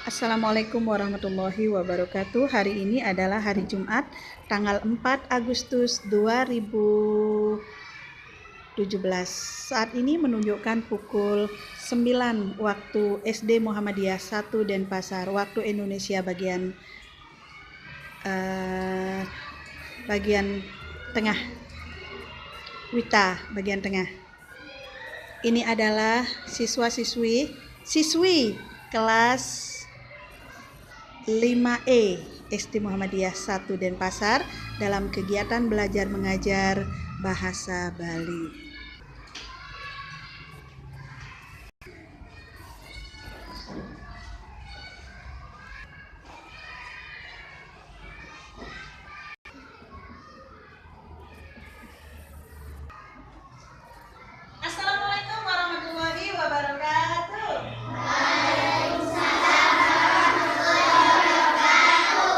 Assalamualaikum warahmatullahi wabarakatuh. Hari ini adalah hari Jumat, tanggal 4 Agustus 2017. Saat ini menunjukkan pukul 9 waktu SD Muhammadiyah 1 Denpasar, waktu Indonesia bagian tengah, Wita bagian tengah. Ini adalah siswi kelas 5E SD Muhammadiyah 1 Denpasar dalam kegiatan belajar mengajar bahasa Bali. Assalamualaikum warahmatullahi wabarakatuh.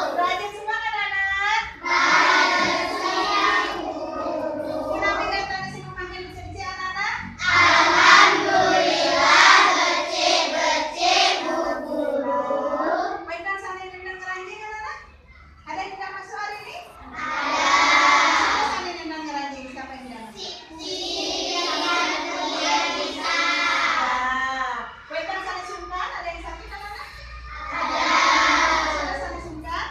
Belajar semua kan anak? Kenapa kalian sih memanggil becek anak-anak? Mainkan sana nendang ngeranjing anak-anak? Ada yang tidak masuk hari ini? Siapa sana nendang ngeranjing? Siapa yang tidak masuk? Mainkan sana sungkan? Ada yang sakit anak-anak? Siapa sana sungkan?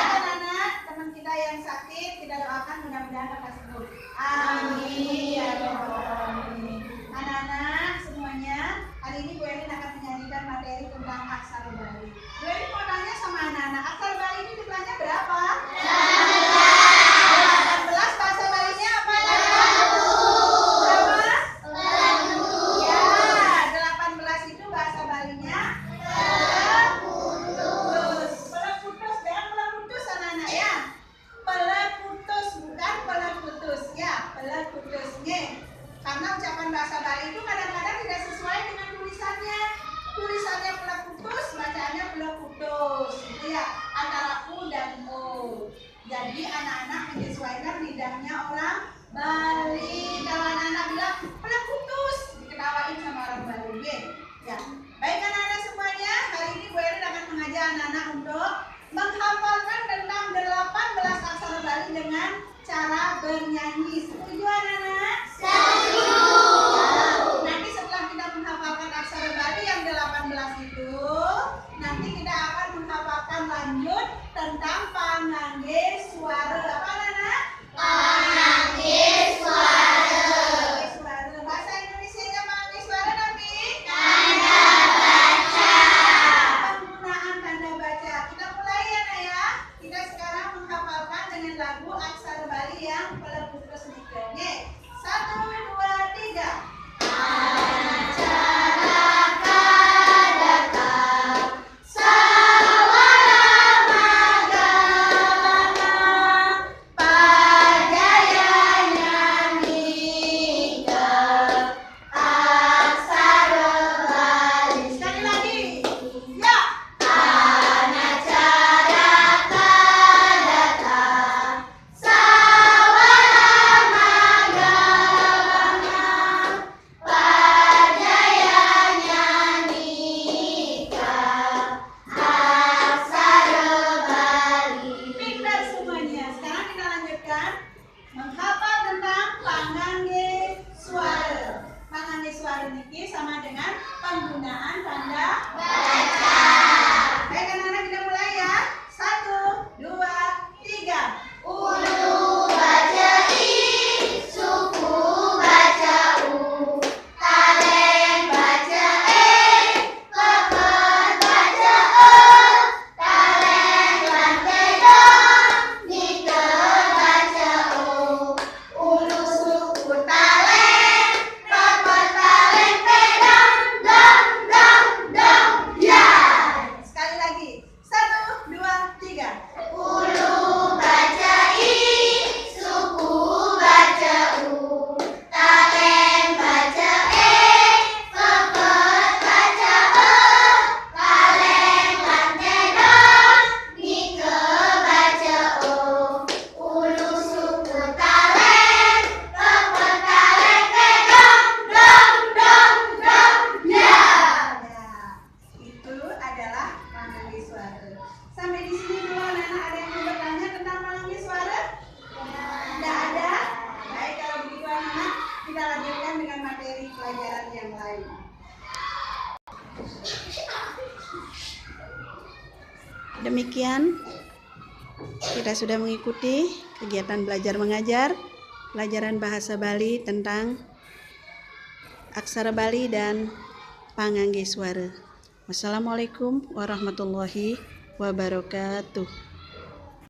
Anak-anak, teman kita yang sakit, kita doakan mudah-mudahan lekas sembuh. Amin ya rabbal alamin. Anak-anak semuanya, hari ini Bu Erin akan menyajikan materi tentang aksara Bali. Bu Erin mau tanya sama anak-anak, aksara Bali ini jumlahnya berapa? 18. Bahasa Balinya apa? Berapa? Ya, 18 itu bahasa Balinya peleputus. Peleputus, jangan peleputus anak-anak ya. Peleputus, bukan peleputus ya, peleputus. Karena ucapan bahasa Bali itu kadang-kadang tidak sesuai dengan tulisannya. Tulisannya peleputus, bacaannya peleputus. Itu ya, antara U dan O. Jadi anak-anak menyesuaikan lidahnya orang Bali. Kalau anak-anak bilang peleputus, diketawain sama orang Bali. Ya. Baik anak-anak semuanya, hari ini Bu Erin akan mengajak anak-anak untuk menghafalkan tentang 18 aksara Bali dengan cara bernyanyi. Setuju anak-anak? Setuju. Nanti setelah kita menghafalkan aksara Bali yang 18 itu, nanti kita akan menghafalkan lanjut tentang panggangge suara. Apa anak-anak? Panggangge suara. Bahasa Indonesianya panggangge suara nanti? Tanda baca. Penggunaan tanda baca. Kita mulai ya Nak ya. Kita sekarang menghafalkan dengan lagu aksara Bali yang Demikian kita sudah mengikuti kegiatan belajar mengajar pelajaran bahasa Bali tentang aksara Bali dan pangangge suara. Wassalamualaikum warahmatullahi wabarakatuh.